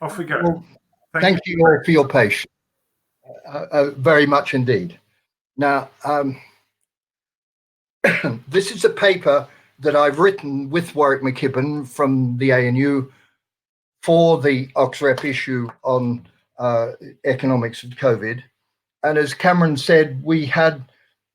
Off we go. Well, thank you all for your patience, very much indeed. Now, this is a paper that I've written with Warwick McKibben from the ANU for the Oxrep issue on economics of COVID. And as Cameron said, we had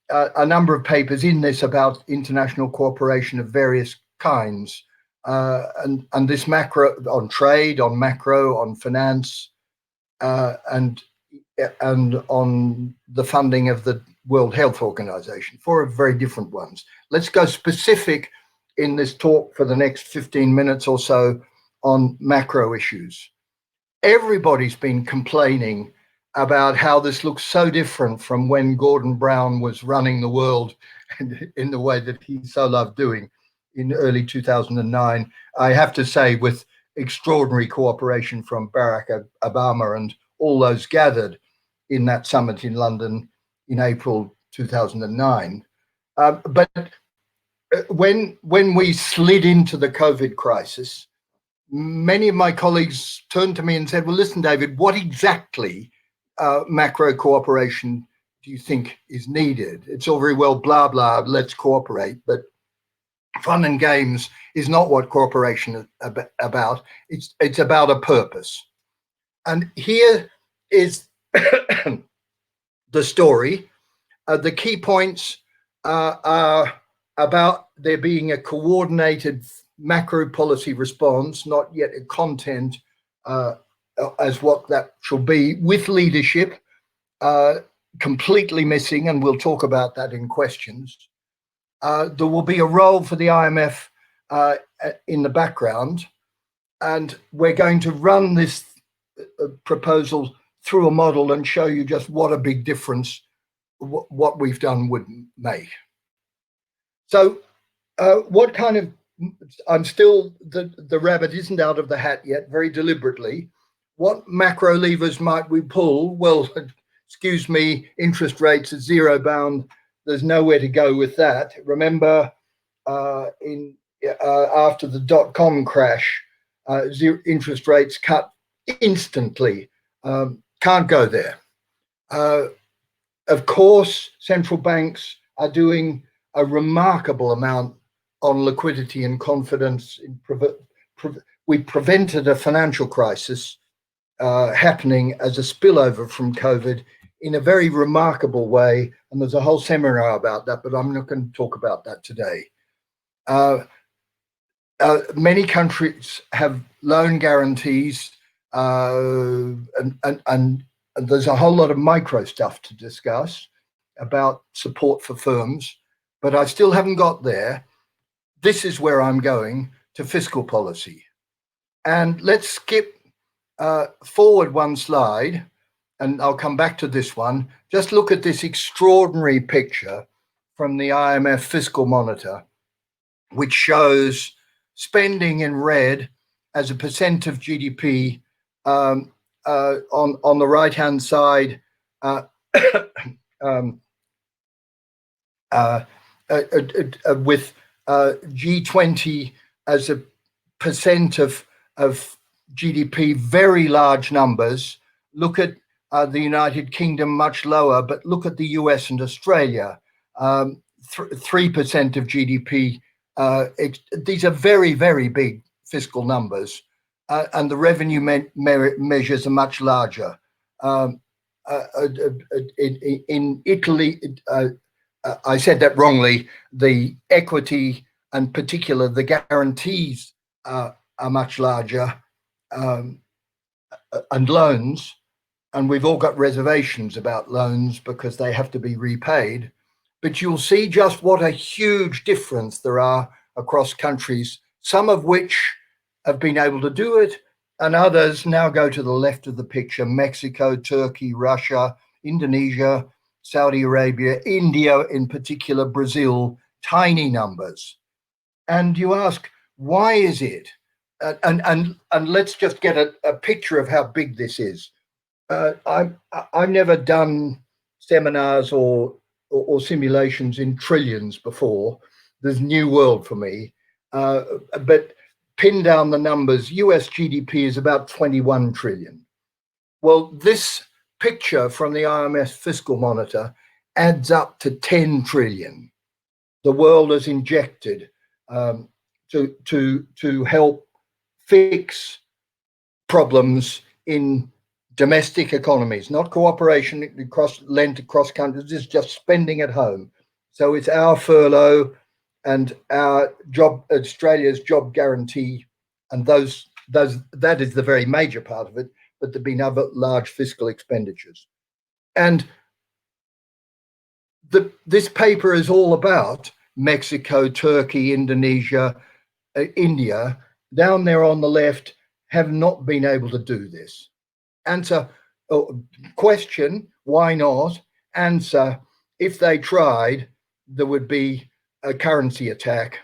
a number of papers in this about international cooperation of various kinds. And this macro on trade, on macro, on finance, and on the funding of the World Health Organization, four very different ones. Let's go specific in this talk for the next 15 minutes or so on macro issues. Everybody's been complaining about how this looks so different from when Gordon Brown was running the world in the way that he so loved doing in early 2009. I have to say, with extraordinary cooperation from Barack Obama and all those gathered in that summit in London in April 2009. But when we slid into the COVID crisis, many of my colleagues turned to me and said, well, listen, David, what exactly macro cooperation do you think is needed? It's all very well, blah, blah, let's cooperate, but fun and games is not what cooperation is about. It's about a purpose. And here is the story. The key points are about there being a coordinated macro policy response, not yet a content as what that shall be, with leadership completely missing, and we'll talk about that in questions. There will be a role for the IMF in the background, and we're going to run this proposal through a model and show you just what a big difference what we've done would make. So what kind of, I'm still, the rabbit isn't out of the hat yet, very deliberately. What macro levers might we pull? Well, excuse me, interest rates at zero bound, there's nowhere to go with that. Remember, after the dot-com crash, interest rates cut instantly. Can't go there. Of course, central banks are doing a remarkable amount on liquidity and confidence. We prevented a financial crisis happening as a spillover from COVID in a very remarkable way. And there's a whole seminar about that, but I'm not going to talk about that today. Many countries have loan guarantees, and there's a whole lot of micro stuff to discuss about support for firms, but I still haven't got there. This is where I'm going, to fiscal policy. And let's skip forward one slide, and I'll come back to this one. Just look at this extraordinary picture from the IMF Fiscal Monitor, which shows spending in red as a percent of GDP on the right-hand side, with G20 as a percent of GDP, very large numbers. Look at the United Kingdom, much lower, but look at the US and Australia, 3% of GDP. These are very, very big fiscal numbers, and the revenue measures are much larger. In Italy, I said that wrongly, the equity and particular the guarantees are much larger, and loans, and we've all got reservations about loans because they have to be repaid. But you'll see just what a huge difference there are across countries, some of which have been able to do it, and others now go to the left of the picture: Mexico, Turkey, Russia, Indonesia, Saudi Arabia, India in particular, Brazil, tiny numbers. And you ask, why is it? And let's just get a picture of how big this is. I've never done seminars or simulations in trillions before. There's new world for me. But pin down the numbers, US GDP is about 21 trillion. Well, this picture from the IMF Fiscal Monitor adds up to 10 trillion. The world has injected to help fix problems in domestic economies, not cooperation lent across countries. This is just spending at home. So it's our furlough and our Australia's job guarantee, and that is the very major part of it. But there've been other large fiscal expenditures, and this paper is all about Mexico, Turkey, Indonesia, India. Down there on the left have not been able to do this. Answer, question, why not? Answer, if they tried, there would be a currency attack.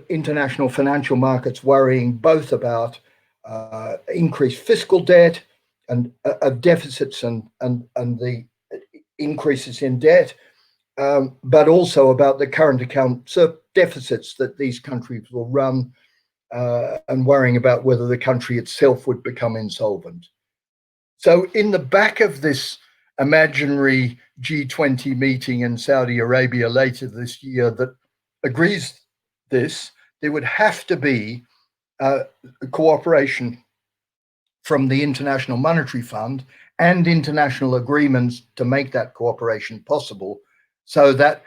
International financial markets worrying both about increased fiscal debt and deficits and the increases in debt, but also about the current account deficits that these countries will run, and worrying about whether the country itself would become insolvent. So in the back of this imaginary G20 meeting in Saudi Arabia later this year that agrees this, there would have to be cooperation from the International Monetary Fund and international agreements to make that cooperation possible, so that,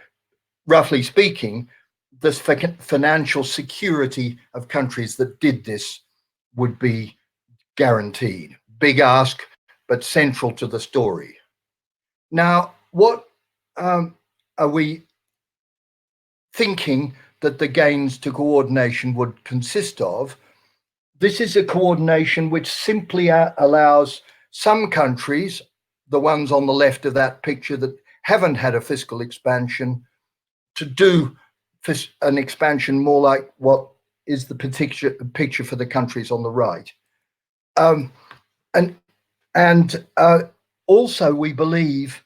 roughly speaking, this financial security of countries that did this would be guaranteed. Big ask, but central to the story. Now, what are we thinking that the gains to coordination would consist of? This is a coordination which simply allows some countries, the ones on the left of that picture that haven't had a fiscal expansion, to do an expansion more like what is the picture for the countries on the right. And also, we believe,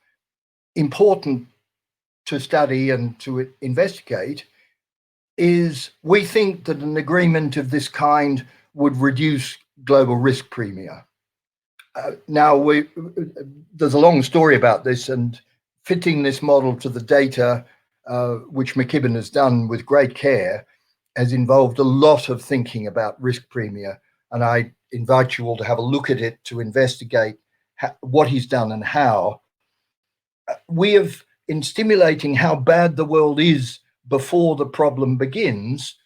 important to study and to investigate, is we think that an agreement of this kind would reduce global risk premia. Now, there's a long story about this, and fitting this model to the data, which McKibben has done with great care, has involved a lot of thinking about risk premia. And I invite you all to have a look at it to investigate what he's done and how. We have, in stimulating how bad the world is before the problem begins,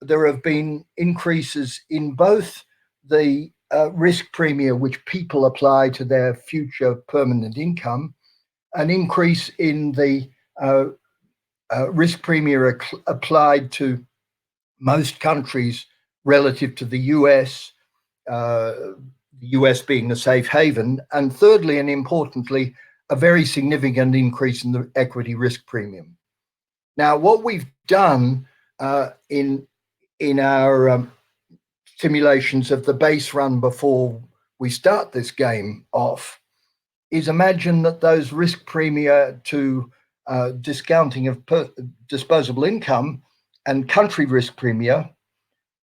there have been increases in both the risk premia which people apply to their future permanent income, an increase in the risk premia applied to most countries relative to the US being the safe haven, and thirdly and importantly, a very significant increase in the equity risk premium. Now, what we've done in our simulations of the base run before we start this game off is imagine that those risk premia to discounting of disposable income and country risk premia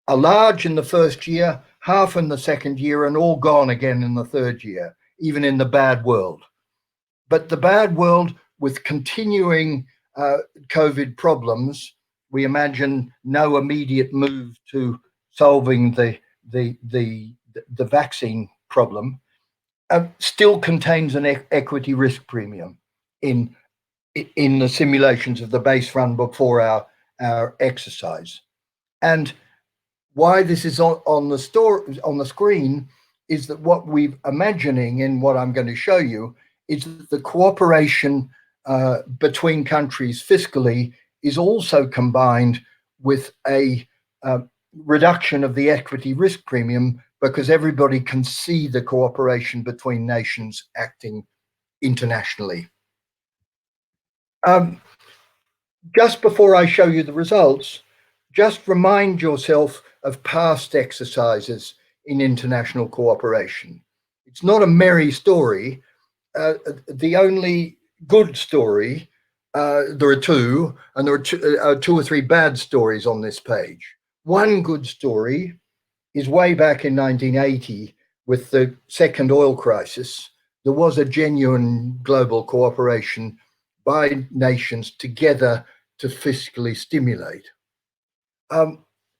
are large in the first year, half in the second year, and all gone again in the third year, even in the bad world. But the bad world, with continuing COVID problems, we imagine no immediate move to solving the vaccine problem, still contains an equity risk premium in the simulations of the base run before our exercise. And why this is on the screen is that what we're imagining in what I'm going to show you is that the cooperation between countries fiscally is also combined with a reduction of the equity risk premium, because everybody can see the cooperation between nations acting internationally. Just before I show you the results, just remind yourself of past exercises in international cooperation. It's not a merry story. The only good story, there are two, and there are two or three bad stories on this page. One good story is way back in 1980 with the second oil crisis. There was a genuine global cooperation by nations together to fiscally stimulate.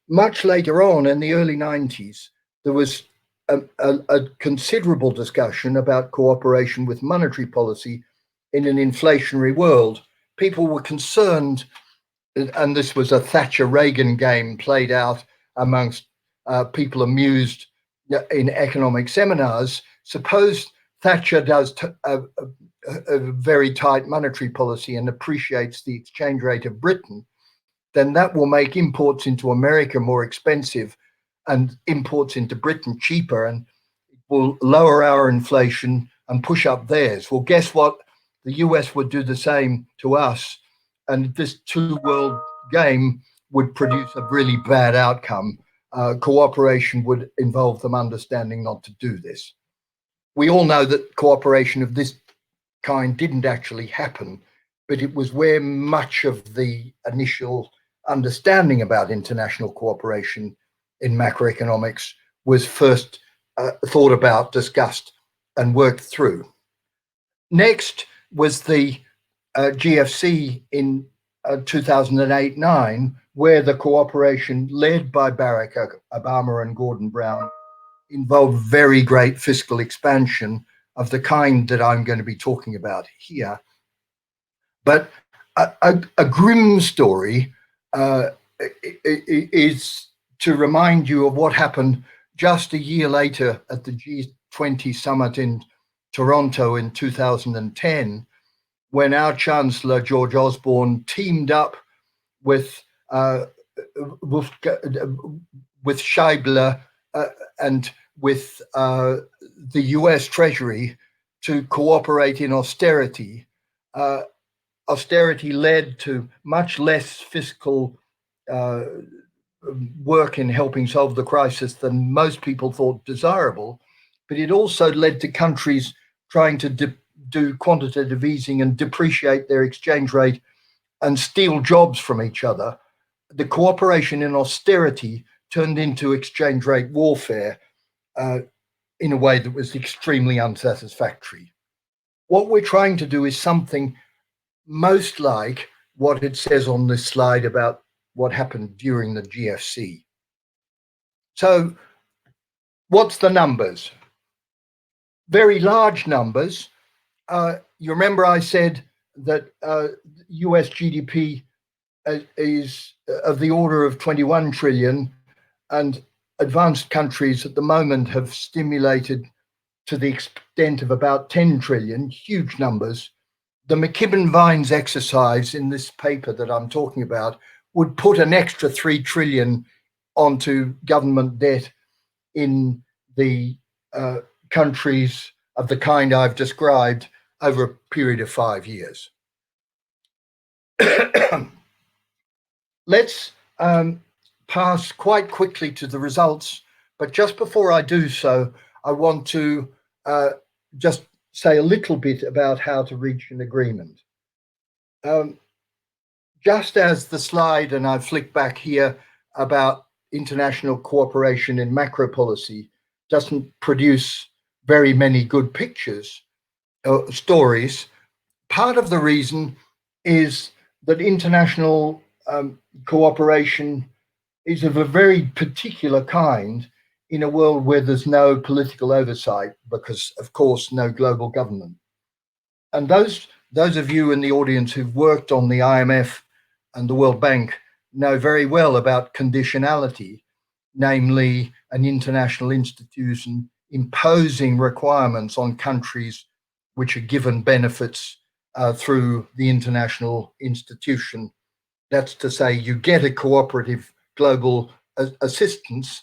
Much later on, in the early 90s, there was a considerable discussion about cooperation with monetary policy in an inflationary world. People were concerned, and this was a Thatcher-Reagan game played out amongst people amused in economic seminars. Suppose Thatcher does a very tight monetary policy and appreciates the exchange rate of Britain, then that will make imports into America more expensive and imports into Britain cheaper, and will lower our inflation and push up theirs. Well, guess what? The US would do the same to us, and this two-world game would produce a really bad outcome. Cooperation would involve them understanding not to do this. We all know that cooperation of this kind didn't actually happen, but it was where much of the initial understanding about international cooperation in macroeconomics was first thought about, discussed, and worked through. Next was the GFC in 2008-9, where the cooperation led by Barack Obama and Gordon Brown involved very great fiscal expansion of the kind that I'm going to be talking about here. But a grim story is to remind you of what happened just a year later at the G20 summit in Toronto in 2010, when our Chancellor, George Osborne, teamed up with Schäuble and with the US Treasury to cooperate in austerity. Austerity led to much less fiscal work in helping solve the crisis than most people thought desirable, but it also led to countries trying to do quantitative easing and depreciate their exchange rate and steal jobs from each other. The cooperation in austerity turned into exchange rate warfare in a way that was extremely unsatisfactory. What we're trying to do is something most like what it says on this slide about what happened during the GFC. So what's the numbers? Very large numbers. You remember I said that US GDP is of the order of 21 trillion, and advanced countries at the moment have stimulated to the extent of about 10 trillion, huge numbers. The McKibben-Vines exercise in this paper that I'm talking about would put an extra 3 trillion onto government debt in the countries of the kind I've described over a period of 5 years. Let's pass quite quickly to the results, but just before I do so, I want to just say a little bit about how to reach an agreement. Just as the slide, and I flick back here, about international cooperation in macro policy doesn't produce very many good pictures or stories, part of the reason is that international cooperation is of a very particular kind in a world where there's no political oversight because, of course, no global government. And those of you in the audience who've worked on the IMF and the World Bank know very well about conditionality, namely an international institution imposing requirements on countries which are given benefits through the international institution. That's to say, you get a cooperative global assistance,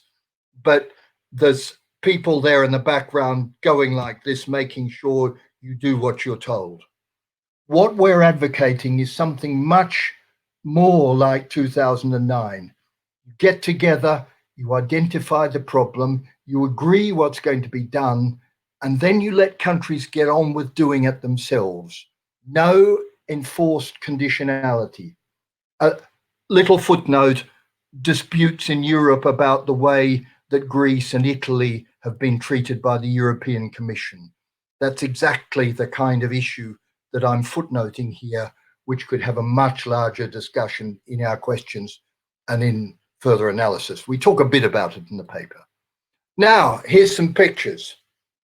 but there's people there in the background going like this, making sure you do what you're told. What we're advocating is something much more like 2009. You get together, you identify the problem, you agree what's going to be done, and then you let countries get on with doing it themselves. No enforced conditionality. A little footnote, disputes in Europe about the way that Greece and Italy have been treated by the European Commission. That's exactly the kind of issue that I'm footnoting here, which could have a much larger discussion in our questions and in further analysis. We talk a bit about it in the paper. Now, here's some pictures.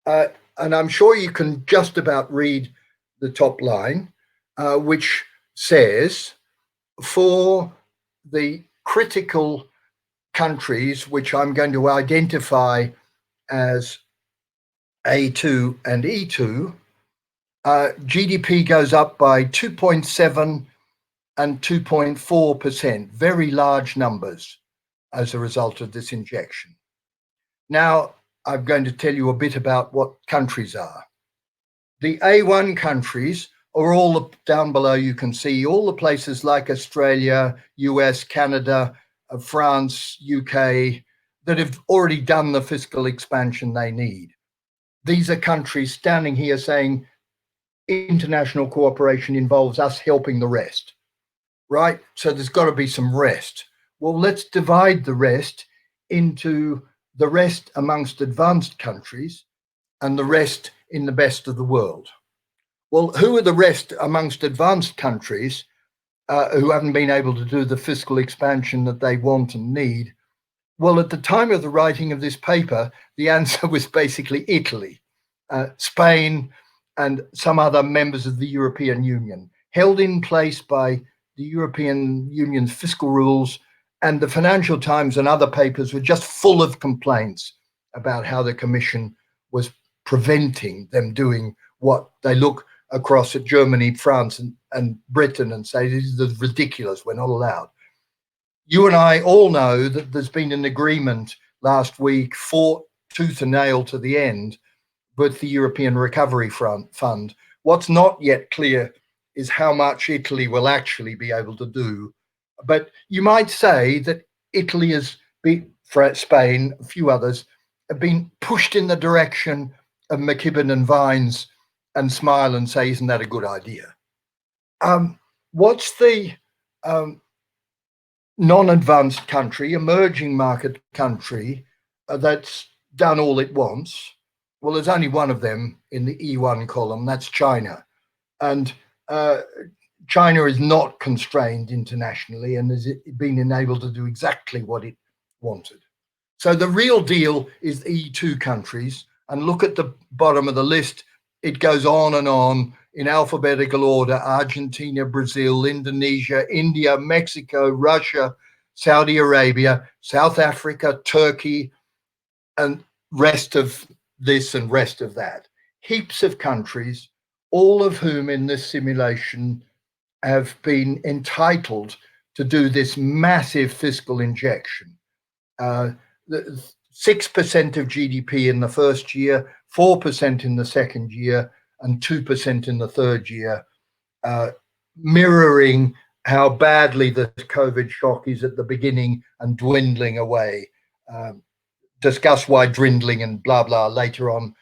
And I'm sure you can just about read the top line, which says, for the critical countries, which I'm going to identify as A2 and E2, GDP goes up by 2.7 and 2.4%, very large numbers as a result of this injection. Now, I'm going to tell you a bit about what countries are. The A1 countries are all down below. You can see all the places like Australia, US, Canada, France, UK, that have already done the fiscal expansion they need. These are countries standing here saying international cooperation involves us helping the rest, right? So there's got to be some rest. Well, let's divide the rest into the rest amongst advanced countries and the rest in the best of the world. Well, who are the rest amongst advanced countries who haven't been able to do the fiscal expansion that they want and need? Well, at the time of the writing of this paper, the answer was basically Italy, Spain, and some other members of the European Union, held in place by the European Union's fiscal rules. And the Financial Times and other papers were just full of complaints about how the Commission was preventing them doing what they look across at Germany, France, and Britain and say, this is ridiculous, we're not allowed. You and I all know that there's been an agreement last week, fought tooth and nail to the end, with the European Recovery Fund. What's not yet clear is how much Italy will actually be able to do. But you might say that Italy has been, Spain, a few others, have been pushed in the direction of McKibben and Vines and smile and say, isn't that a good idea? What's the non-advanced country, emerging market country that's done all it wants? Well, there's only one of them in the E1 column, that's China. And China is not constrained internationally and has been enabled to do exactly what it wanted. So the real deal is E2 countries. And look at the bottom of the list. It goes on and on in alphabetical order: Argentina, Brazil, Indonesia, India, Mexico, Russia, Saudi Arabia, South Africa, Turkey, and rest of this and rest of that. Heaps of countries, all of whom in this simulation have been entitled to do this massive fiscal injection. 6% of GDP in the first year, 4% in the second year, and 2% in the third year, mirroring how badly the COVID shock is at the beginning and dwindling away. Discuss why dwindling and blah, blah later on.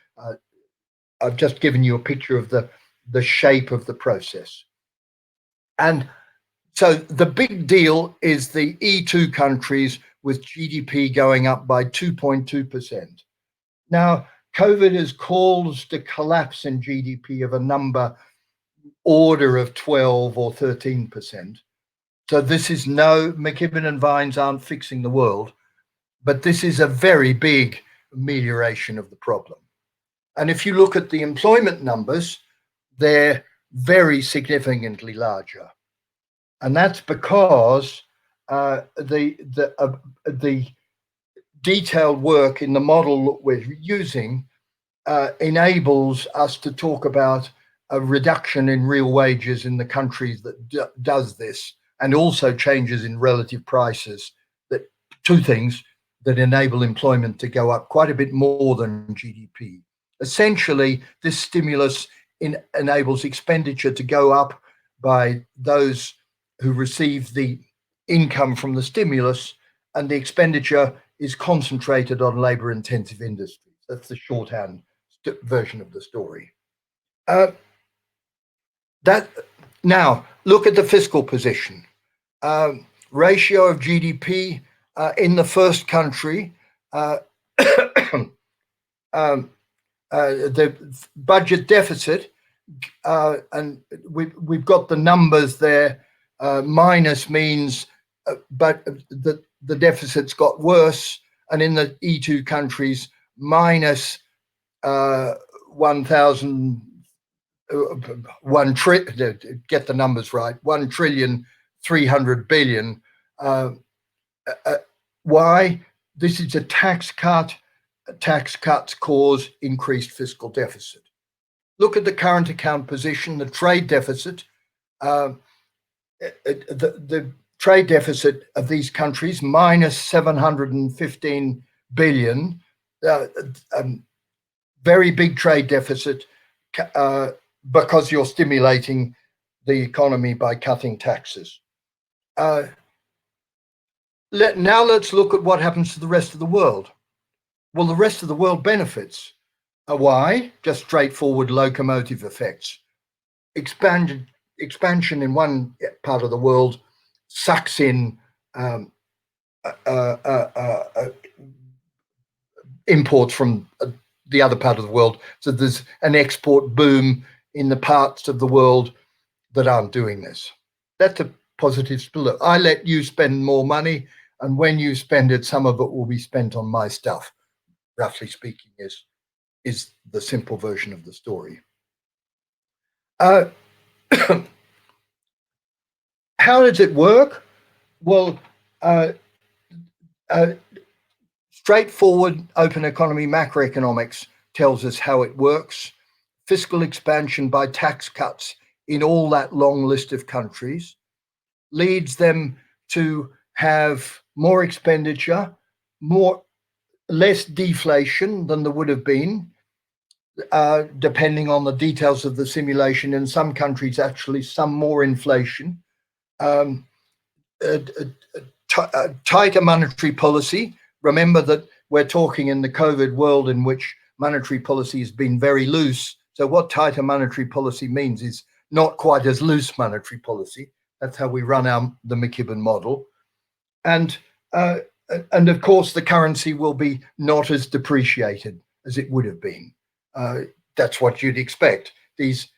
I've just given you a picture of the shape of the process. And so the big deal is the E2 countries with GDP going up by 2.2%. Now, COVID has caused a collapse in GDP of a number order of 12 or 13%. So this is McKibben and Vines aren't fixing the world, but this is a very big amelioration of the problem. And if you look at the employment numbers, they're very significantly larger. And that's because the detailed work in the model that we're using enables us to talk about a reduction in real wages in the countries that does this, and also changes in relative prices. That two things that enable employment to go up quite a bit more than GDP. Essentially, this stimulus enables expenditure to go up by those who receive the income from the stimulus, and the expenditure is concentrated on labor-intensive industries. That's the shorthand version of the story. Now, look at the fiscal position. Ratio of GDP in the first country, the budget deficit, and we've got the numbers there. Minus means, but the deficit's got worse, and in the E2 countries, minus 1,000. Get the numbers right, 1,300,000,000,000. Why? This is a tax cut. Tax cuts cause increased fiscal deficit. Look at the current account position, the trade deficit. The trade deficit of these countries, minus 715 billion. Very big trade deficit, because you're stimulating the economy by cutting taxes. Now let's look at what happens to the rest of the world. Well, the rest of the world benefits. Why? Just straightforward locomotive effects. Expansion in one part of the world sucks in imports from the other part of the world. So there's an export boom in the parts of the world that aren't doing this. That's a positive split. I let you spend more money, and when you spend it, some of it will be spent on my stuff. Roughly speaking, is the simple version of the story. How does it work? Well, straightforward open economy macroeconomics tells us how it works. Fiscal expansion by tax cuts in all that long list of countries leads them to have more expenditure, less deflation than there would have been, depending on the details of the simulation. In some countries, actually, some more inflation. Tighter monetary policy. Remember that we're talking in the COVID world in which monetary policy has been very loose. So what tighter monetary policy means is not quite as loose monetary policy. That's how we run the McKibben model. And of course, the currency will be not as depreciated as it would have been. That's what you'd expect. These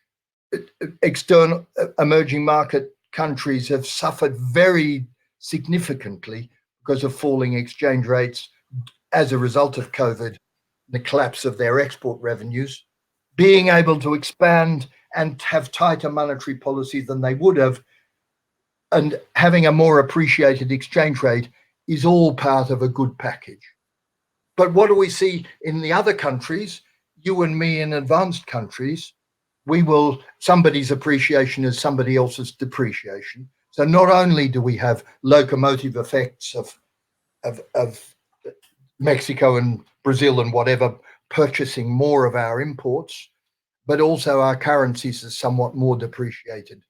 external emerging market countries have suffered very significantly because of falling exchange rates as a result of COVID, the collapse of their export revenues. Being able to expand and have tighter monetary policy than they would have, and having a more appreciated exchange rate, is all part of a good package. But what do we see in the other countries? You and me in advanced countries, somebody's appreciation is somebody else's depreciation. So not only do we have locomotive effects of Mexico and Brazil and whatever purchasing more of our imports, but also our currencies are somewhat more depreciated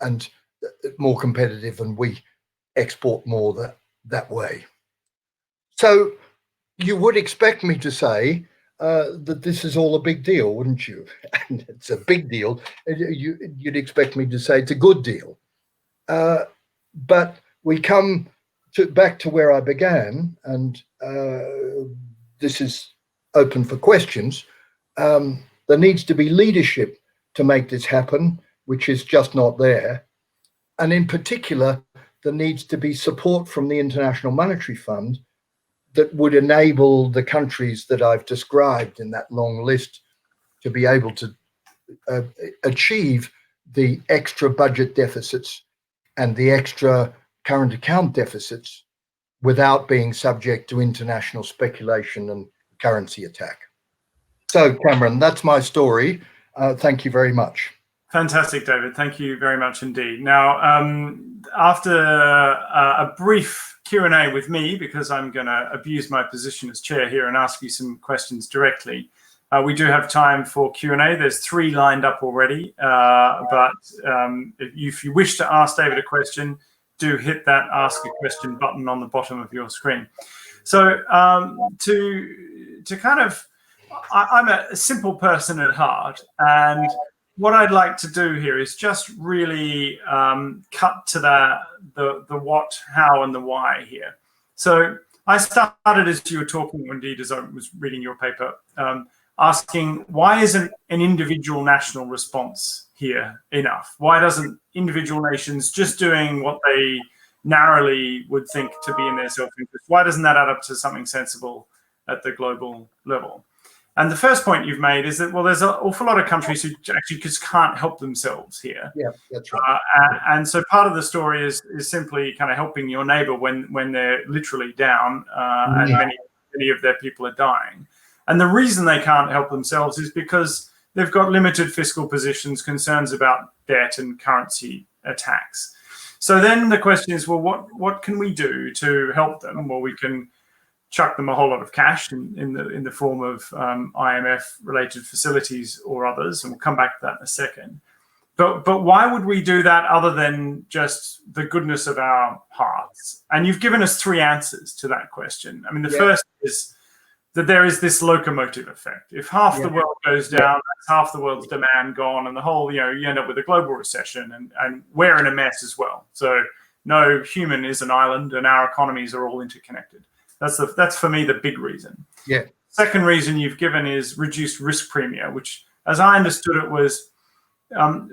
and more competitive, and we export more that way. So you would expect me to say that this is all a big deal, wouldn't you? And it's a big deal. You'd expect me to say it's a good deal. But we come back to where I began, and this is open for questions. There needs to be leadership to make this happen, which is just not there. And in particular, there needs to be support from the International Monetary Fund that would enable the countries that I've described in that long list to be able to achieve the extra budget deficits and the extra current account deficits without being subject to international speculation and currency attack. So, Cameron, that's my story. Thank you very much. Fantastic, David. Thank you very much indeed. Now, after a brief Q&A with me, because I'm going to abuse my position as chair here and ask you some questions directly, we do have time for Q&A. There's 3 lined up already, but if you wish to ask David a question, do hit that Ask a Question button on the bottom of your screen. So to kind of, I'm a simple person at heart, and what I'd like to do here is just really cut to the what, how, and the why here. So I started, as you were talking, indeed, as I was reading your paper, asking why isn't an individual national response here enough? Why doesn't individual nations just doing what they narrowly would think to be in their self-interest, why doesn't that add up to something sensible at the global level? And the first point you've made is that, well, there's an awful lot of countries who actually just can't help themselves here. Yeah, that's right. And so part of the story is simply kind of helping your neighbor when they're literally down and many of their people are dying. And the reason they can't help themselves is because they've got limited fiscal positions, concerns about debt and currency attacks. So then the question is, well, what can we do to help them? Well, we can chuck them a whole lot of cash in the form of IMF-related facilities or others, and we'll come back to that in a second. But why would we do that other than just the goodness of our hearts? And you've given us three answers to that question. I mean, the first is that there is this locomotive effect. If half the world goes down, that's half the world's demand gone, and the whole, you end up with a global recession, and we're in a mess as well. So no human is an island, and our economies are all interconnected. That's for me the big reason. Yeah. Second reason you've given is reduced risk premia, which, as I understood it, was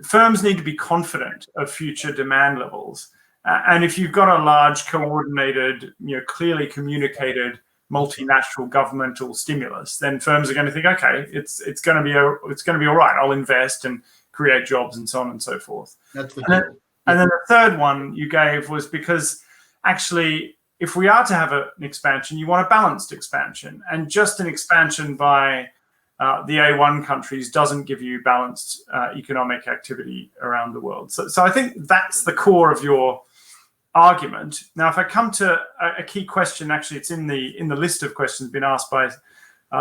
firms need to be confident of future demand levels, and if you've got a large, coordinated, clearly communicated multinational governmental stimulus, then firms are going to think, okay, it's going to be all right. I'll invest and create jobs and so on and so forth. And then the third one you gave was because actually, if we are to have an expansion, you want a balanced expansion, and just an expansion by the A1 countries doesn't give you balanced economic activity around the world. So I think that's the core of your argument. Now, if I come to a key question, actually, it's in the list of questions been asked by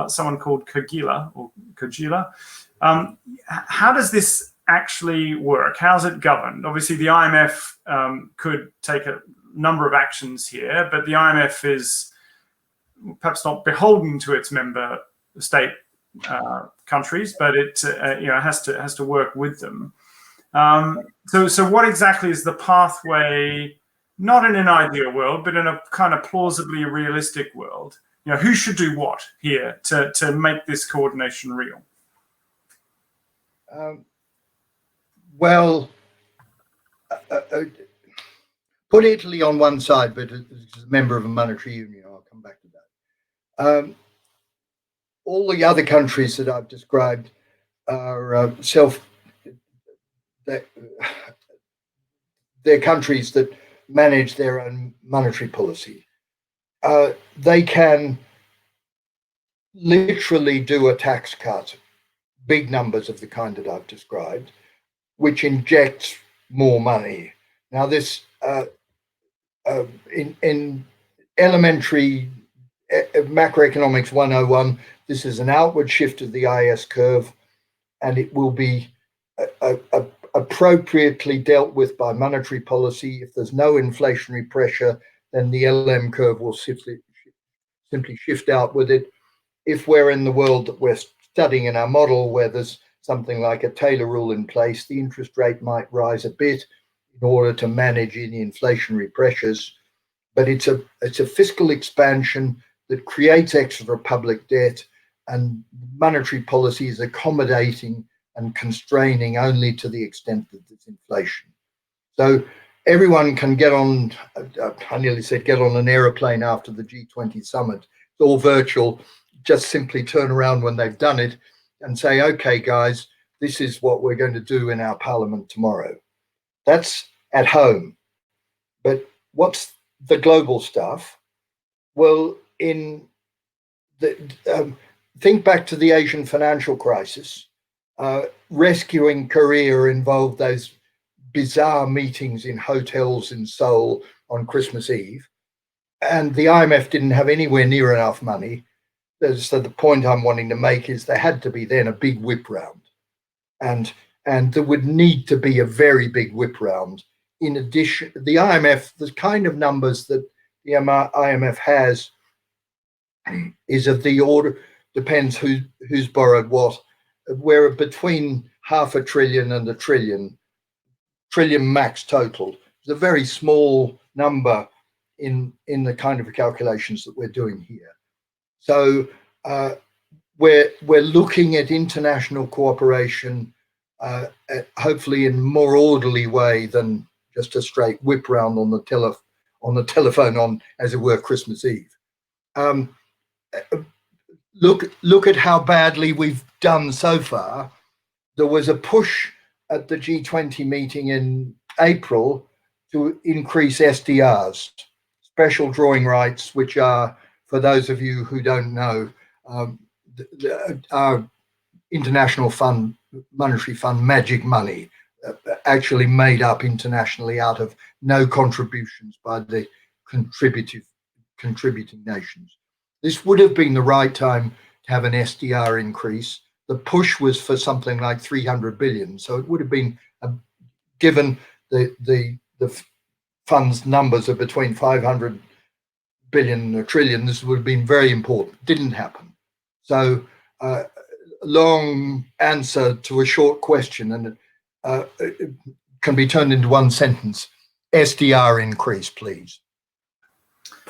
someone called Kogila. How does this actually work? How's it governed? Obviously, the IMF could take a number of actions here, but the IMF is perhaps not beholden to its member state countries, but it has to work with them. So what exactly is the pathway? Not in an ideal world, but in a kind of plausibly realistic world. Who should do what here to make this coordination real? Put Italy on one side, but as a member of a monetary union, I'll come back to that. All the other countries that I've described are they're countries that manage their own monetary policy. They can literally do a tax cut, big numbers of the kind that I've described, which injects more money. Now, this in elementary macroeconomics 101, this is an outward shift of the IS curve, and it will be appropriately dealt with by monetary policy. If there's no inflationary pressure, then the LM curve will simply shift out with it. If we're in the world that we're studying in our model, where there's something like a Taylor rule in place, the interest rate might rise a bit in order to manage any inflationary pressures. But it's a fiscal expansion that creates extra public debt, and monetary policy is accommodating and constraining only to the extent that there's inflation. So everyone can get on, I nearly said get on an aeroplane after the G20 summit. It's all virtual. Just simply turn around when they've done it and say, okay, guys, this is what we're going to do in our parliament tomorrow. That's at home. But what's the global stuff? Well, think back to the Asian financial crisis. Rescuing Korea involved those bizarre meetings in hotels in Seoul on Christmas Eve, and the IMF didn't have anywhere near enough money. So the point I'm wanting to make is there had to be then a big whip round, and there would need to be a very big whip round. In addition, the IMF, the kind of numbers that the IMF has is of the order, depends who's borrowed what. We're between $500 billion and $1 trillion max total. It's a very small number in the kind of calculations that we're doing here. So we're looking at international cooperation, hopefully in a more orderly way than just a straight whip round on the telephone on, as it were, Christmas Eve. Look at how badly we've done so far. There was a push at the G20 meeting in April to increase SDRs, special drawing rights, which are, for those of you who don't know, our international fund, monetary fund, magic money, actually made up internationally out of no contributions by the contributing nations. This would have been the right time to have an SDR increase. The push was for something like 300 billion. So it would have been, given the fund's numbers are between 500 billion and a trillion, this would have been very important. Didn't happen. So long answer to a short question, and it can be turned into one sentence. SDR increase, please.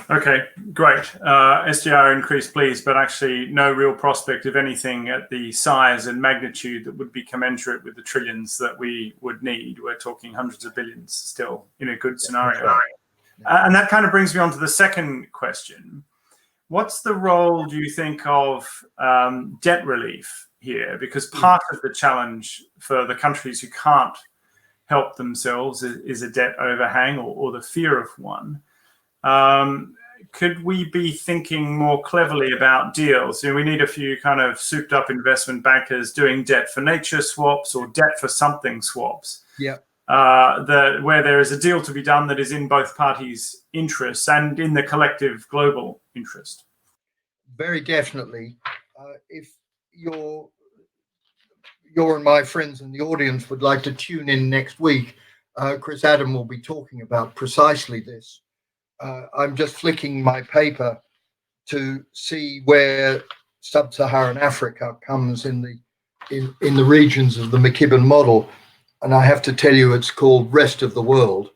Okay, great. SDR increase, please, but actually no real prospect of anything at the size and magnitude that would be commensurate with the trillions that we would need. We're talking hundreds of billions still in a good scenario. And that kind of brings me on to the second question. What's the role, do you think, of debt relief here? Because part of the challenge for the countries who can't help themselves is a debt overhang or the fear of one. Could we be thinking more cleverly about deals? We need a few kind of souped up investment bankers doing debt for nature swaps or debt for something swaps. Yeah. Where there is a deal to be done that is in both parties' interests and in the collective global interest. Very definitely. If you're and my friends in the audience would like to tune in next week, Chris Adam will be talking about precisely this. I'm just flicking my paper to see where sub-Saharan Africa comes in the regions of the McKibben model. And I have to tell you, it's called rest of the world,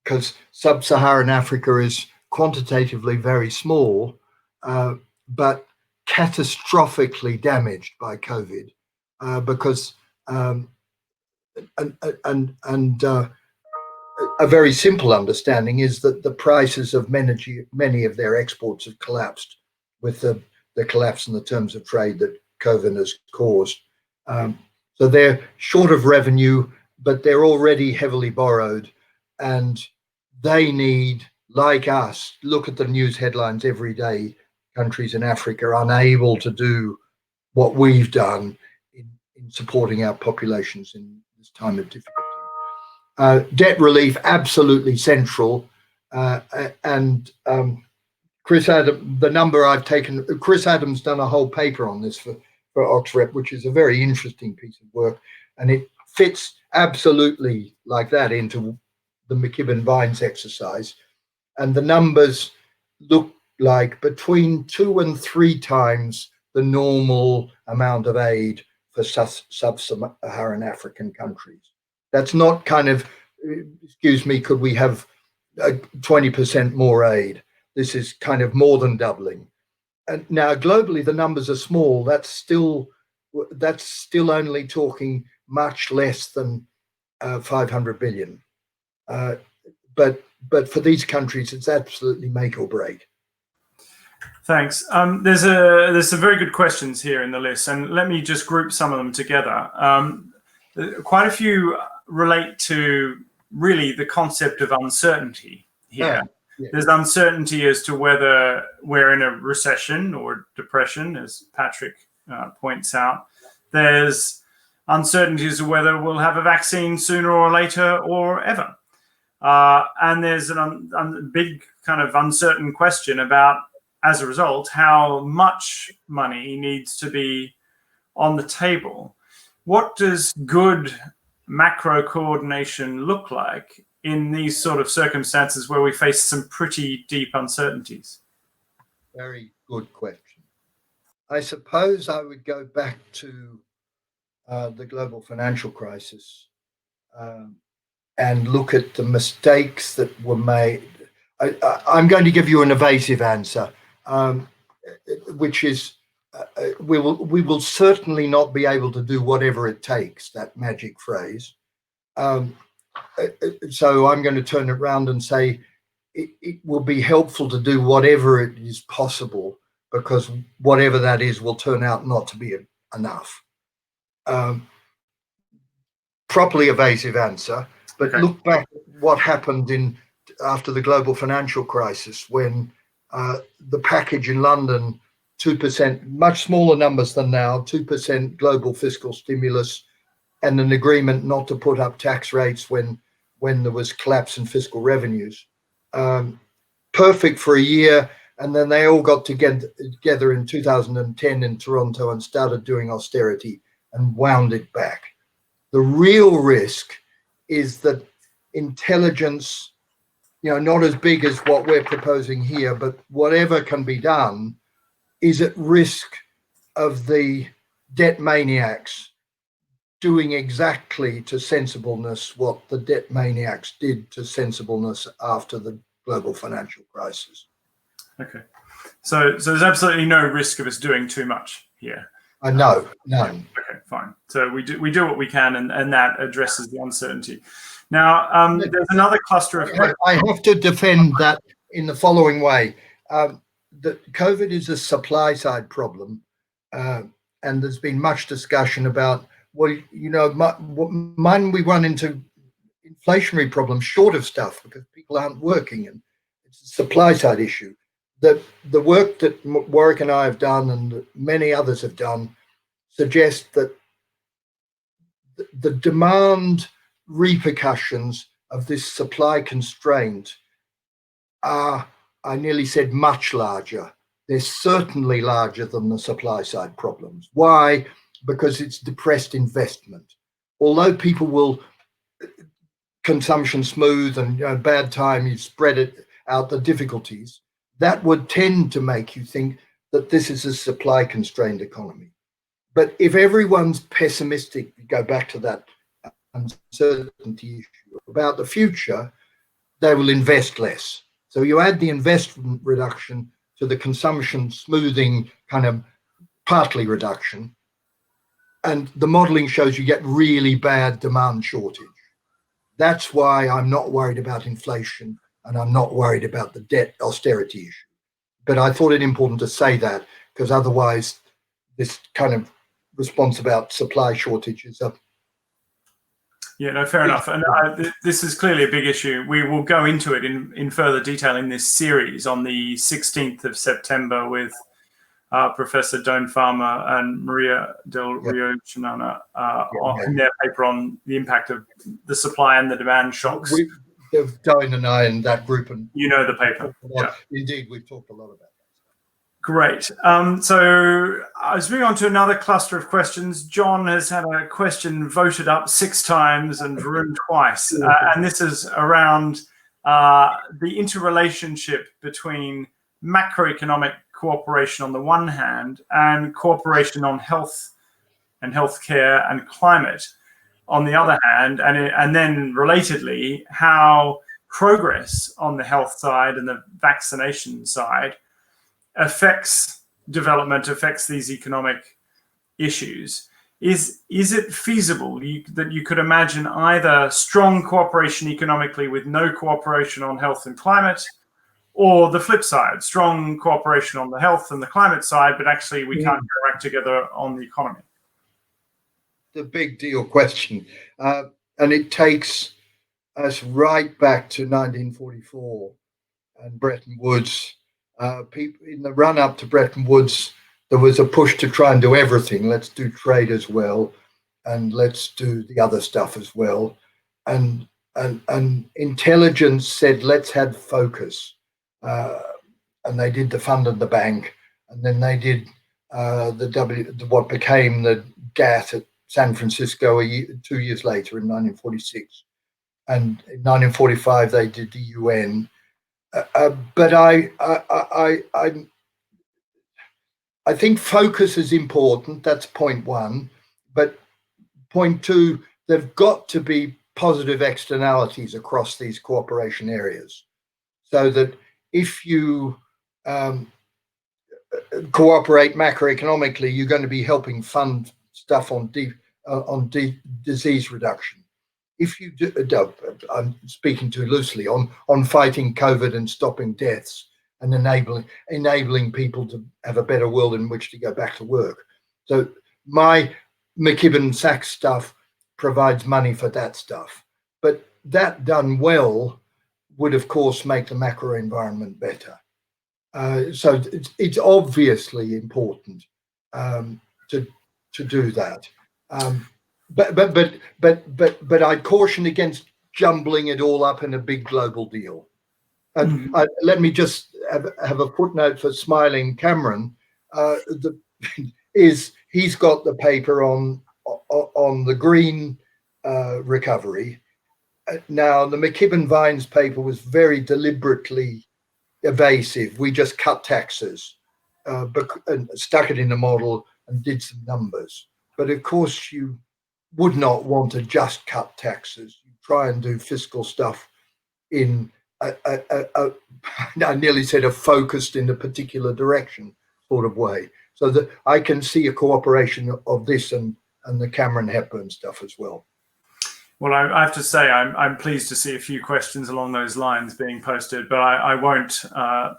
because sub-Saharan Africa is quantitatively very small, but catastrophically damaged by COVID, because a very simple understanding is that the prices of many of their exports have collapsed with the collapse in the terms of trade that COVID has caused. So they're short of revenue, but they're already heavily borrowed, and they need, like us, look at the news headlines every day. Countries in Africa are unable to do what we've done in supporting our populations in this time of difficulty. Debt relief, absolutely central. And Chris Adam, the number I've taken, Chris Adam's done a whole paper on this for Oxford, which is a very interesting piece of work. And it fits absolutely like that into the McKibben Vines exercise. And the numbers look like between 2 and 3 times the normal amount of aid for sub-Saharan African countries. That's not kind of, excuse me, could we have 20% more aid? This is kind of more than doubling. And now globally, the numbers are small. That's still only talking much less than 500 billion. But for these countries, it's absolutely make or break. Thanks. There's some very good questions here in the list, and let me just group some of them together. Quite a few relate to really the concept of uncertainty here. Yeah. There's uncertainty as to whether we're in a recession or depression, as Patrick points out. There's uncertainty as to whether we'll have a vaccine sooner or later or ever. And there's a big kind of uncertain question about, as a result, how much money needs to be on the table. What does good macro coordination look like in these sort of circumstances where we face some pretty deep uncertainties? Very good question. I suppose I would go back to the global financial crisis and look at the mistakes that were made. I'm going to give you an evasive answer, which is we will certainly not be able to do whatever it takes, that magic phrase. So I'm going to turn it around and say it will be helpful to do whatever it is possible, because whatever that is will turn out not to be enough. Properly evasive answer, but Okay. look back at what happened after the global financial crisis, when the package in London, 2%, much smaller numbers than now, 2% global fiscal stimulus, and an agreement not to put up tax rates when there was collapse in fiscal revenues. Perfect for a year, and then they all got together in 2010 in Toronto and started doing austerity and wound it back. The real risk is that intelligence, not as big as what we're proposing here, but whatever can be done, is at risk of the debt maniacs doing exactly to sensibleness what the debt maniacs did to sensibleness after the global financial crisis. Okay. So there's absolutely no risk of us doing too much here. No, none. Okay, fine. So we do what we can, and that addresses the uncertainty. Now, there's another cluster of questions. I have to defend that in the following way. That COVID is a supply side problem, and there's been much discussion about, well, mine we run into inflationary problems short of stuff because people aren't working, and it's a supply side issue. The work that Warwick and I have done, and that many others have done, suggests that the demand repercussions of this supply constraint are, I nearly said, much larger. They're certainly larger than the supply side problems. Why? Because it's depressed investment. Although people will consumption smooth and bad time, you spread it out, the difficulties, that would tend to make you think that this is a supply constrained economy. But if everyone's pessimistic, go back to that uncertainty issue about the future, they will invest less. So you add the investment reduction to the consumption smoothing kind of partly reduction, and the modeling shows you get really bad demand shortage. That's why I'm not worried about inflation, and I'm not worried about the debt austerity issue. But I thought it important to say that, because otherwise this kind of response about supply shortages up. Yeah, no, fair enough. And this is clearly a big issue. We will go into it in further detail in this series on the 16th of September with Professor Doan Farmer and Maria Del Rio Chinana in their paper on the impact of the supply and the demand shocks. Doan and I and that group, and you know the paper. Yeah. Indeed, we've talked a lot about that. Great. So I was moving on to another cluster of questions. John has had a question voted up 6 times and Varun twice. And this is around the interrelationship between macroeconomic cooperation on the one hand and cooperation on health and healthcare and climate on the other hand. And then relatedly, how progress on the health side and the vaccination side affects development, affects these economic issues. Is it feasible that you could imagine either strong cooperation economically with no cooperation on health and climate, or the flip side, strong cooperation on the health and the climate side, but actually we can't go back together on the economy? The big deal question. And it takes us right back to 1944 and Bretton Woods. People in the run up to Bretton Woods, there was a push to try and do everything. Let's do trade as well, and let's do the other stuff as well. And intelligence said, let's have focus. And they did the fund and the bank, and then they did what became the GATT at San Francisco 2 years later in 1946. And in 1945 they did the UN. But I think focus is important. That's point one. But point two, there've got to be positive externalities across these cooperation areas. so that if you cooperate macroeconomically, you're going to be helping fund stuff on disease reduction. If you do, I'm speaking too loosely on fighting COVID and stopping deaths and enabling people to have a better world in which to go back to work. So my McKibben Sachs stuff provides money for that stuff, but that done well would of course make the macro environment better. So it's obviously important to do that. But I'd caution against jumbling it all up in a big global deal. Let me just have a footnote for smiling Cameron. He's got the paper on the green recovery. Now the McKibben Vines paper was very deliberately evasive. We just cut taxes and stuck it in the model and did some numbers. But of course, you would not want to just cut taxes. You try and do fiscal stuff in I nearly said a focused in a particular direction sort of way. So that I can see a cooperation of this and the Cameron Hepburn stuff as well. Well, I have to say I'm pleased to see a few questions along those lines being posted, but I won't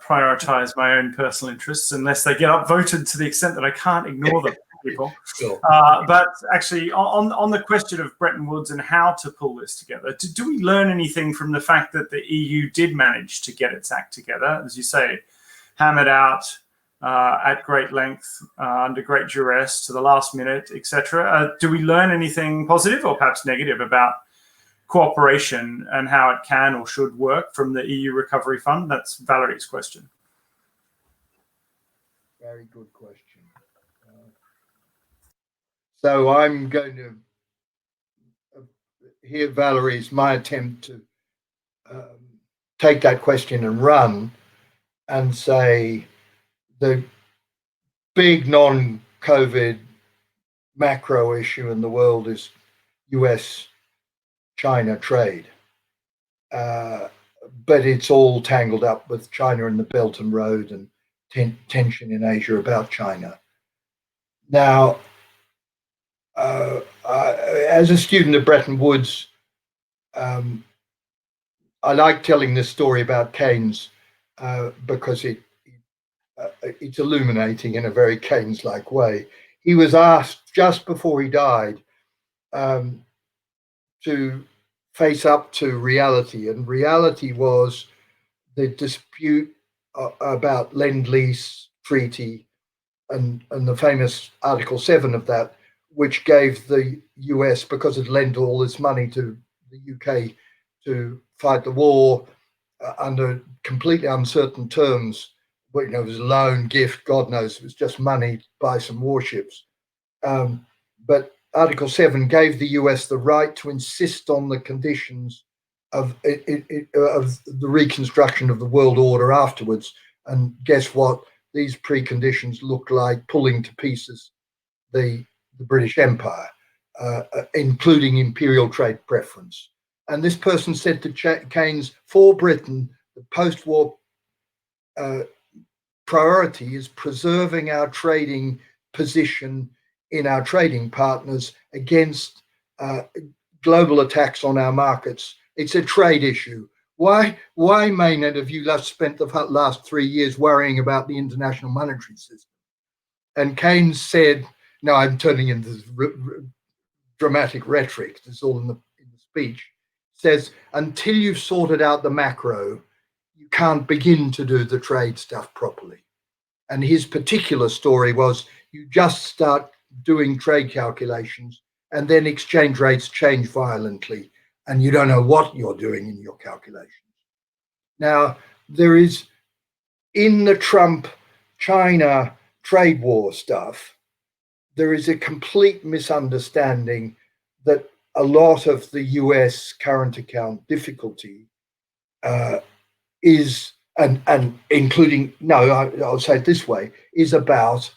prioritize my own personal interests unless they get upvoted to the extent that I can't ignore them, people. Sure. But actually, on the question of Bretton Woods and how to pull this together, do we learn anything from the fact that the EU did manage to get its act together, as you say, hammered out at great length, under great duress to the last minute, etc. Do we learn anything positive or perhaps negative about cooperation and how it can or should work from the EU Recovery Fund? That's Valerie's question. Very good question. So I'm going to hear Valerie's, my attempt to take that question and run and say, the big non-COVID macro issue in the world is US-China trade. But it's all tangled up with China and the Belt and Road and tension in Asia about China. Now, as a student of Bretton Woods, I like telling this story about Keynes because it's illuminating in a very Keynes-like way. He was asked just before he died to face up to reality, and reality was the dispute about Lend-Lease treaty and the famous Article 7 of that, which gave the US, because it lent all this money to the UK to fight the war under completely uncertain terms. But, it was a loan, gift, God knows, it was just money to buy some warships. But Article 7 gave the US the right to insist on the conditions of the reconstruction of the world order afterwards. And guess what? These preconditions look like pulling to pieces the British Empire, including imperial trade preference. And this person said to Keynes, for Britain, the post-war priority is preserving our trading position in our trading partners against global attacks on our markets. It's a trade issue. Why, Maynard, have you spent the last 3 years worrying about the international monetary system? And Keynes said, now I'm turning into dramatic rhetoric, it's all in the speech, says, until you've sorted out the macro, you can't begin to do the trade stuff properly. And his particular story was, you just start doing trade calculations and then exchange rates change violently and you don't know what you're doing in your calculations. Now, there is, in the Trump-China trade war stuff, there is a complete misunderstanding that a lot of the US current account difficulty is, and including, no, I'll say it this way, is about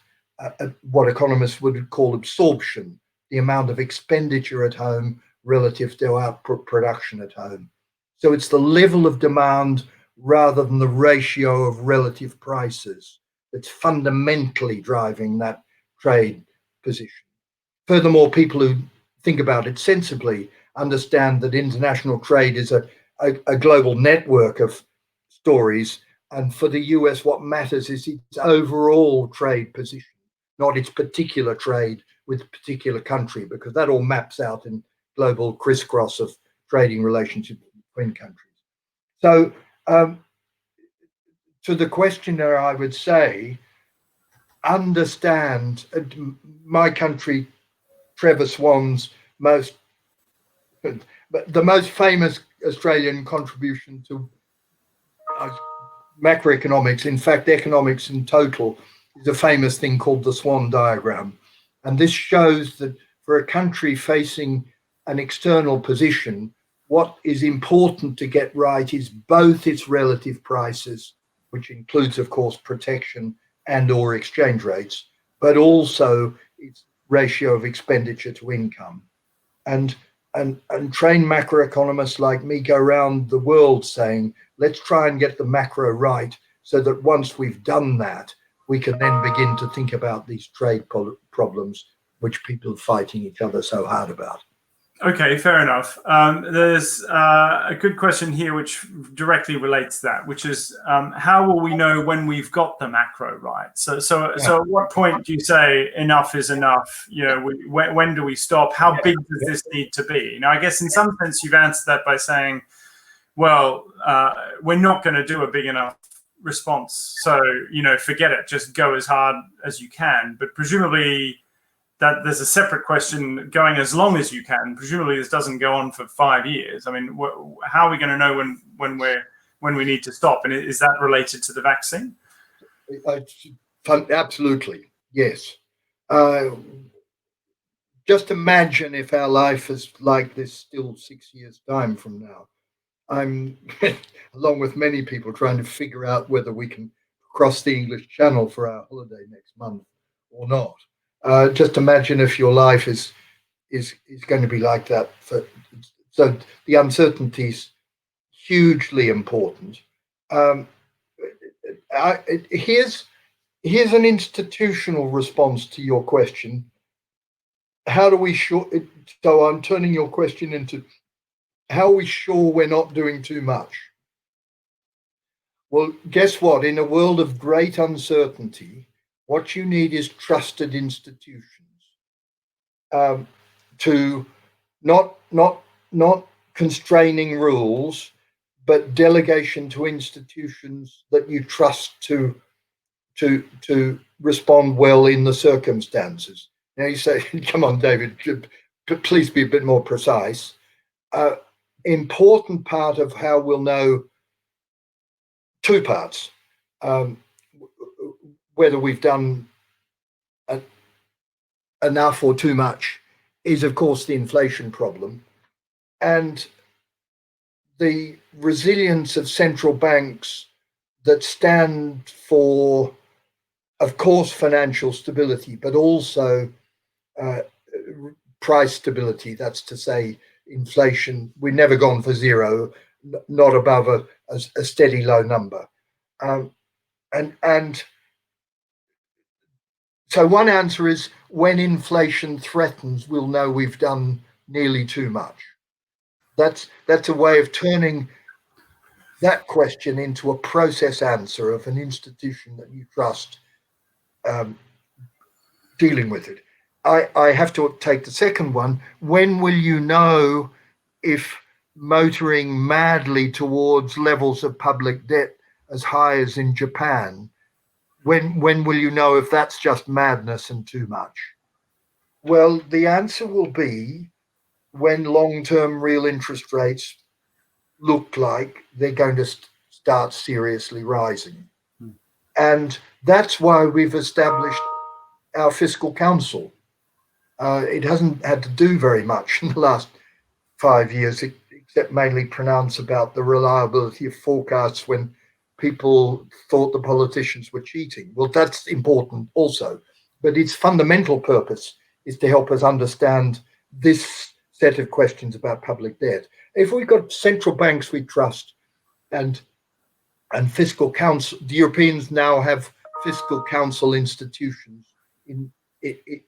what economists would call absorption, the amount of expenditure at home relative to output production at home. So it's the level of demand rather than the ratio of relative prices that's fundamentally driving that trade position. Furthermore, people who think about it sensibly understand that international trade is a global network of stories. And for the US, what matters is its overall trade position, not its particular trade with a particular country, because that all maps out in global crisscross of trading relationships between countries. So to the questioner, I would say, understand my country, Trevor Swan's the most famous Australian contribution to macroeconomics, in fact, economics in total, is a famous thing called the Swan diagram. And this shows that for a country facing an external position, what is important to get right is both its relative prices, which includes, of course, protection and or exchange rates, but also its ratio of expenditure to income. And trained macroeconomists like me go around the world saying, let's try and get the macro right so that once we've done that, we can then begin to think about these trade problems which people are fighting each other so hard about. Okay, fair enough. There's a good question here which directly relates to that, which is how will we know when we've got the macro right? So at what point do you say enough is enough? You know, when do we stop? How big does this need to be? Now, I guess in some sense you've answered that by saying, well, we're not going to do a big enough response. So, you know, forget it, just go as hard as you can. But presumably that there's a separate question going as long as you can. Presumably this doesn't go on for 5 years. I mean, how are we going to know when we need to stop? And is that related to the vaccine? Absolutely, yes. Just imagine if our life is like this still 6 years' time from now. I'm, along with many people, trying to figure out whether we can cross the English Channel for our holiday next month or not. Just imagine if your life is going to be like that. So the uncertainty is hugely important. Here's an institutional response to your question. How do we sure? So I'm turning your question into how are we sure we're not doing too much? Well, guess what? In a world of great uncertainty, what you need is trusted institutions to not constraining rules, but delegation to institutions that you trust to respond well in the circumstances. Now you say, come on, David, please be a bit more precise. Important part of how we'll know, two parts. Whether we've done enough or too much is, of course, the inflation problem. And the resilience of central banks that stand for, of course, financial stability, but also price stability. That's to say, inflation, we've never gone for zero, not above a steady low number. And so one answer is when inflation threatens, we'll know we've done nearly too much. That's a way of turning that question into a process answer of an institution that you trust dealing with it. I have to take the second one. When will you know if motoring madly towards levels of public debt as high as in Japan, when will you know if that's just madness and too much? Well, the answer will be when long-term real interest rates look like they're going to start seriously rising. And that's why we've established our Fiscal Council. It hasn't had to do very much in the last 5 years, except mainly pronounce about the reliability of forecasts when people thought the politicians were cheating. Well, that's important also. But its fundamental purpose is to help us understand this set of questions about public debt. If we've got central banks we trust and and fiscal council. The Europeans now have fiscal council institutions in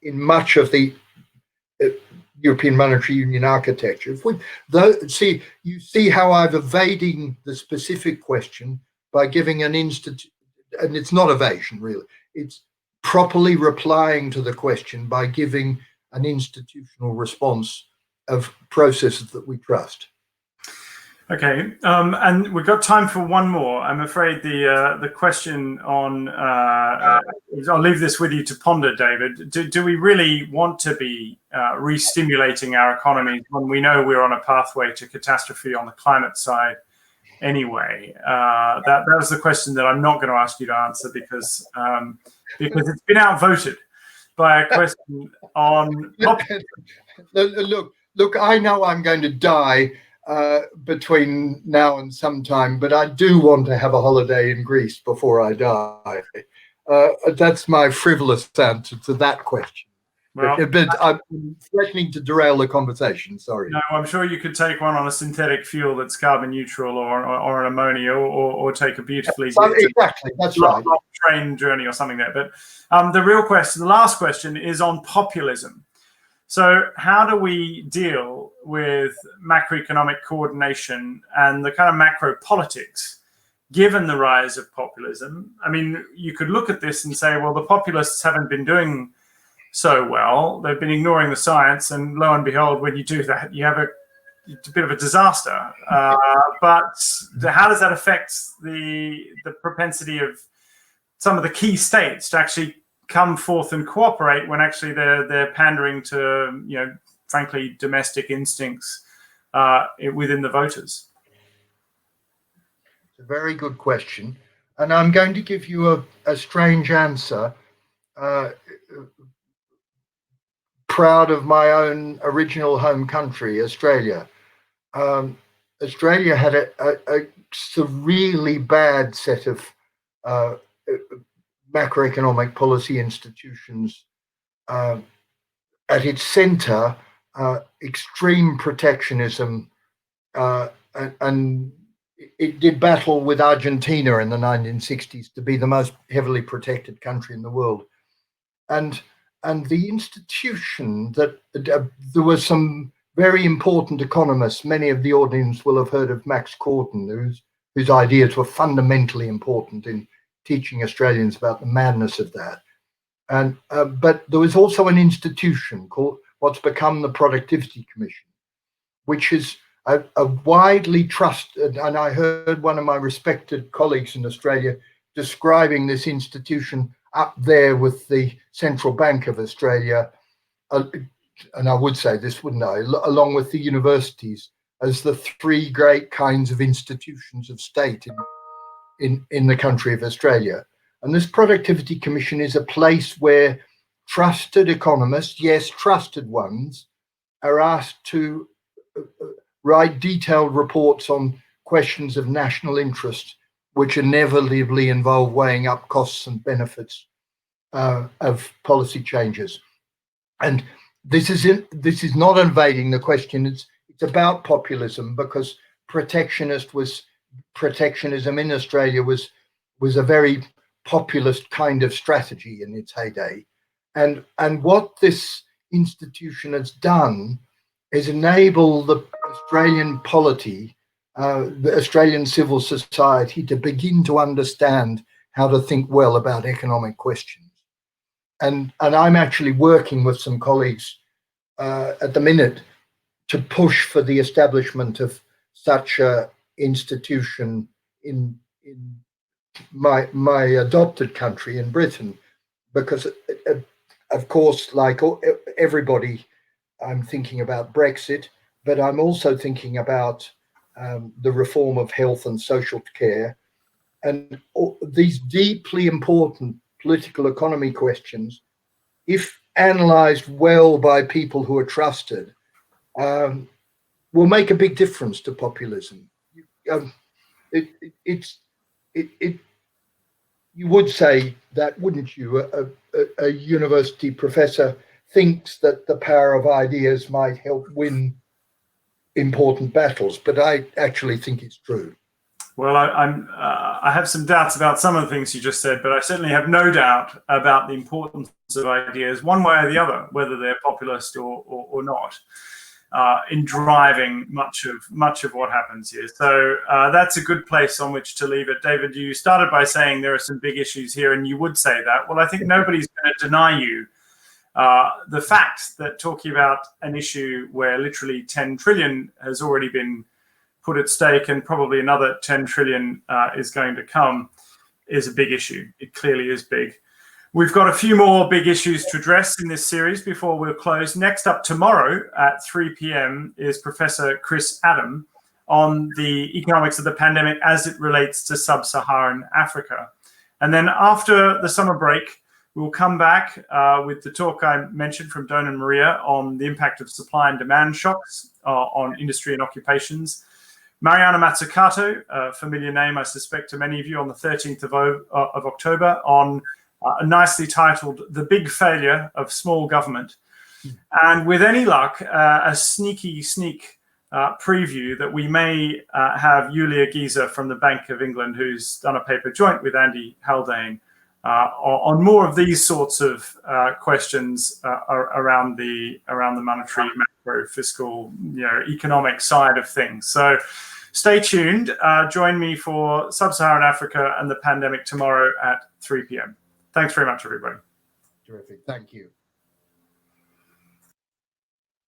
much of the European Monetary Union architecture. If we you see how I've evading the specific question by giving an institute, and it's not evasion really, it's properly replying to the question by giving an institutional response of processes that we trust. Okay, and we've got time for one more. I'm afraid the question on, I'll leave this with you to ponder, David. Do we really want to be re-stimulating our economies when we know we're on a pathway to catastrophe on the climate side anyway? That was the question that I'm not going to ask you to answer because it's been outvoted by a question on... Look, I know I'm going to die between now and sometime, but I do want to have a holiday in Greece before I die. That's my frivolous answer to that question. Well, but I'm threatening to derail the conversation. Sorry. No, I'm sure you could take one on a synthetic fuel that's carbon neutral, or an ammonia, or take a beautifully exactly. That's right. Train journey or something there. But the real question, the last question, is on populism. So how do we deal with macroeconomic coordination and the kind of macro politics, given the rise of populism? I mean, you could look at this and say, well, the populists haven't been doing so well. They've been ignoring the science, and lo and behold, when you do that, you have a bit of a disaster. But how does that affect the propensity of some of the key states to actually come forth and cooperate when actually they're pandering to, frankly, domestic instincts within the voters? It's a very good question, and I'm going to give you a strange answer. Proud of my own original home country, Australia. Australia had a really bad set of macroeconomic policy institutions. At its center, extreme protectionism, and it did battle with Argentina in the 1960s to be the most heavily protected country in the world. And the institution that there were some very important economists. Many of the audience will have heard of Max Corton, whose ideas were fundamentally important in teaching Australians about the madness of that. And but there was also an institution called what's become the Productivity Commission, which is a widely trusted, and I heard one of my respected colleagues in Australia describing this institution up there with the Central Bank of Australia, and I would say this, wouldn't I, along with the universities, as the three great kinds of institutions of state in the country of Australia. And this Productivity Commission is a place where trusted economists, yes, trusted ones, are asked to write detailed reports on questions of national interest, which inevitably involve weighing up costs and benefits of policy changes. And this is not evading the question. It's about populism, because protectionism in Australia was a very populist kind of strategy in its heyday. And what this institution has done is enable the Australian polity, the Australian civil society, to begin to understand how to think well about economic questions. And I'm actually working with some colleagues at the minute to push for the establishment of such a institution in my adopted country, in Britain, because of course, like everybody, I'm thinking about Brexit, but I'm also thinking about the reform of health and social care, and these deeply important political economy questions, if analysed well by people who are trusted, will make a big difference to populism. You would say that, wouldn't you? A university professor thinks that the power of ideas might help win important battles, but I actually think it's true. Well, I have some doubts about some of the things you just said, but I certainly have no doubt about the importance of ideas, one way or the other, whether they're populist or not, in driving much of what happens here. So that's a good place on which to leave it. David, you started by saying there are some big issues here, and you would say that. Well, I think nobody's going to deny you the fact that talking about an issue where literally 10 trillion has already been put at stake and probably another 10 trillion is going to come is a big issue. It clearly is big. We've got a few more big issues to address in this series before we'll close. Next up tomorrow at 3 p.m. is Professor Chris Adam on the economics of the pandemic as it relates to sub-Saharan Africa. And then after the summer break, we'll come back with the talk I mentioned from Don and Maria on the impact of supply and demand shocks on industry and occupations. Mariana Mazzucato, a familiar name, I suspect, to many of you, on the 13th of October on a nicely titled The Big Failure of Small Government. And with any luck, a sneak preview that we may have Yulia Giza from the Bank of England, who's done a paper joint with Andy Haldane on more of these sorts of questions around the monetary, macro, fiscal, economic side of things. So stay tuned. Join me for Sub-Saharan Africa and the pandemic tomorrow at 3 p.m. Thanks very much, everybody. Terrific. Thank you.